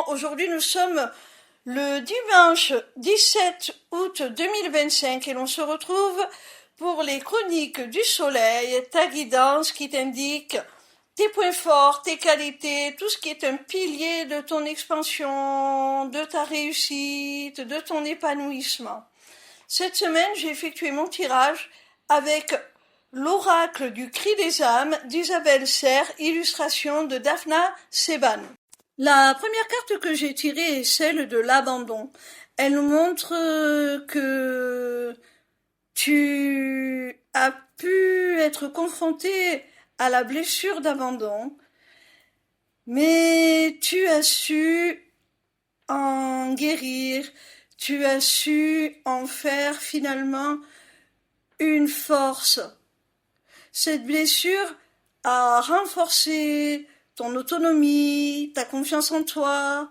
Aujourd'hui nous sommes le dimanche 17 août 2025 et l'on se retrouve pour les chroniques du soleil, ta guidance qui t'indique tes points forts, tes qualités, tout ce qui est un pilier de ton expansion, de ta réussite, de ton épanouissement. Cette semaine, j'ai effectué mon tirage avec l'oracle du cri des âmes d'Isabelle Serre, illustration de Daphna Seban. La première carte que j'ai tirée est celle de l'abandon. Elle nous montre que tu as pu être confronté à la blessure d'abandon, mais tu as su en guérir, tu as su en faire finalement une force. Cette blessure a renforcé ton autonomie, ta confiance en toi.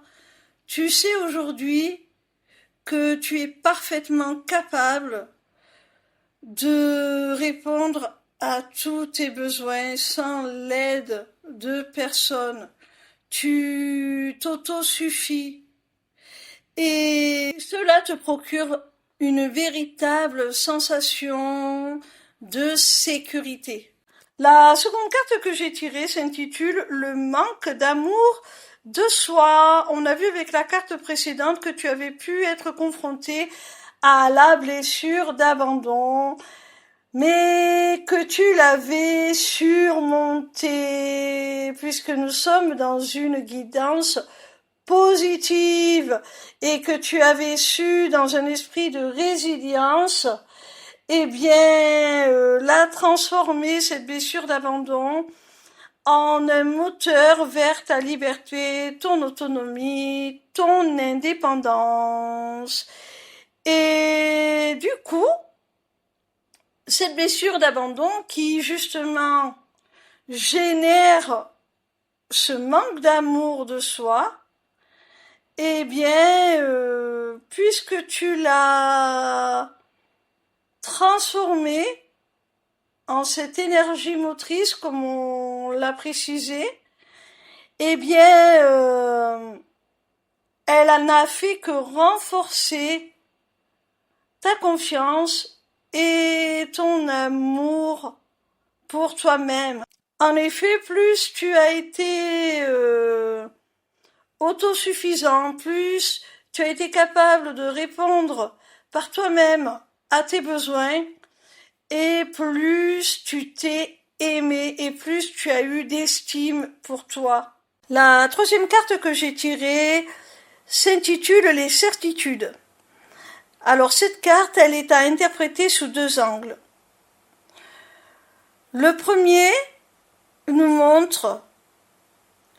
Tu sais aujourd'hui que tu es parfaitement capable de répondre à tous tes besoins sans l'aide de personne. Tu t'autosuffis et cela te procure une véritable sensation de sécurité. La seconde carte que j'ai tirée s'intitule « Le manque d'amour de soi ». On a vu avec la carte précédente que tu avais pu être confronté à la blessure d'abandon, mais que tu l'avais surmontée, puisque nous sommes dans une guidance positive et que tu avais su, dans un esprit de résilience, la transformer, cette blessure d'abandon, en un moteur vers ta liberté, ton autonomie, ton indépendance. Et du coup, cette blessure d'abandon qui justement génère ce manque d'amour de soi, puisque tu l'as transformée en cette énergie motrice, comme on l'a précisé, elle en a fait que renforcer ta confiance et ton amour pour toi-même. En effet, plus tu as été autosuffisant, plus tu as été capable de répondre par toi-même à tes besoins, et plus tu t'es aimé et plus tu as eu d'estime pour toi. La troisième carte que j'ai tirée s'intitule « Les certitudes ». Alors cette carte, elle est à interpréter sous deux angles. Le premier nous montre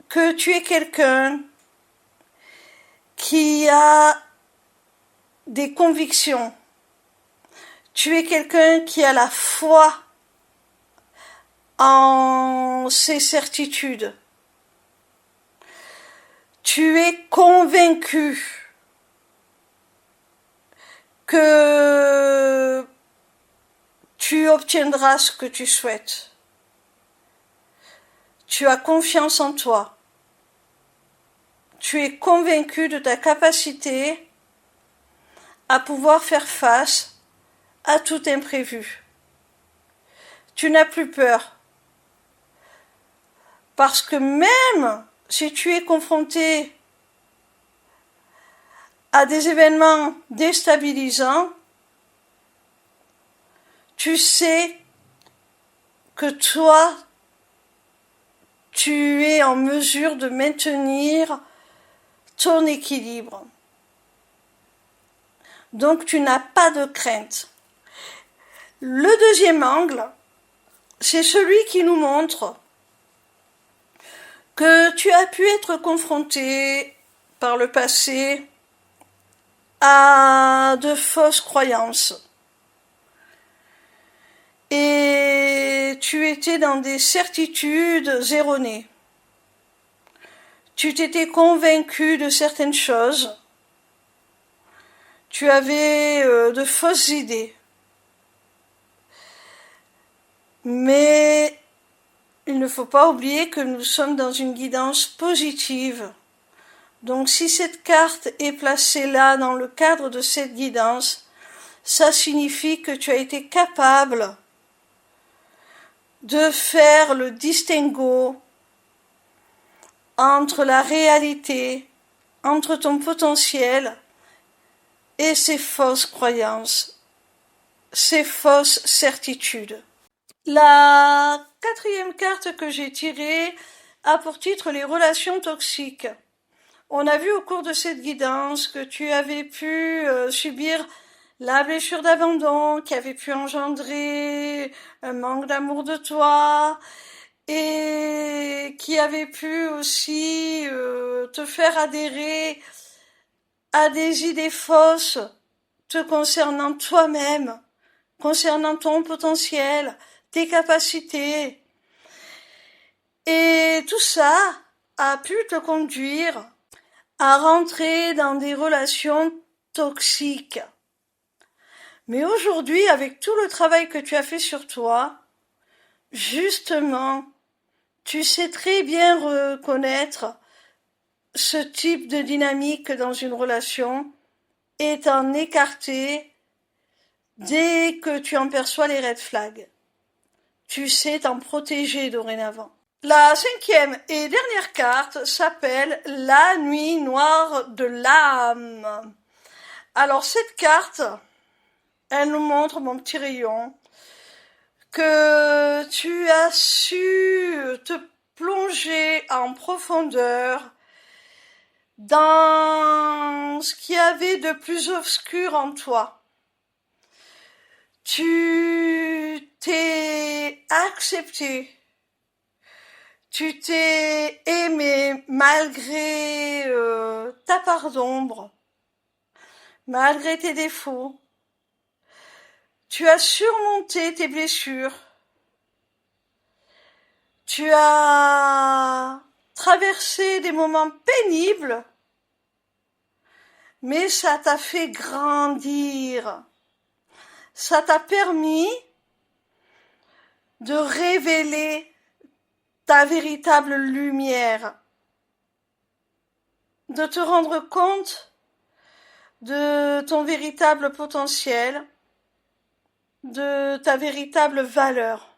que tu es quelqu'un qui a des convictions. Tu es quelqu'un qui a la foi en ses certitudes. Tu es convaincu que tu obtiendras ce que tu souhaites. Tu as confiance en toi. Tu es convaincu de ta capacité à pouvoir faire face à tout imprévu. Tu n'as plus peur. Parce que même si tu es confronté à des événements déstabilisants, tu sais que toi, tu es en mesure de maintenir ton équilibre. Donc tu n'as pas de crainte. Le deuxième angle, c'est celui qui nous montre que tu as pu être confronté par le passé à de fausses croyances. Et tu étais dans des certitudes erronées. Tu t'étais convaincu de certaines choses. Tu avais de fausses idées. Mais il ne faut pas oublier que nous sommes dans une guidance positive. Donc si cette carte est placée là dans le cadre de cette guidance, ça signifie que tu as été capable de faire le distinguo entre la réalité, entre ton potentiel et ces fausses croyances, ces fausses certitudes. La quatrième carte que j'ai tirée a pour titre les relations toxiques. On a vu au cours de cette guidance que tu avais pu subir la blessure d'abandon, qui avait pu engendrer un manque d'amour de toi et qui avait pu aussi te faire adhérer à des idées fausses te concernant toi-même, concernant ton potentiel, tes capacités. Et tout ça a pu te conduire à rentrer dans des relations toxiques. Mais aujourd'hui, avec tout le travail que tu as fait sur toi, justement, tu sais très bien reconnaître ce type de dynamique dans une relation et t'en écarter dès que tu en perçois les red flags. Tu sais t'en protéger dorénavant. La cinquième et dernière carte s'appelle la nuit noire de l'âme. Alors cette carte, elle nous montre, mon petit rayon, que tu as su te plonger en profondeur dans ce qu'il y avait de plus obscur en toi. Tu t'es accepté. Tu t'es aimé malgré ta part d'ombre, malgré tes défauts. Tu as surmonté tes blessures. Tu as traversé des moments pénibles, mais ça t'a fait grandir. Ça t'a permis de révéler ta véritable lumière, de te rendre compte de ton véritable potentiel, de ta véritable valeur.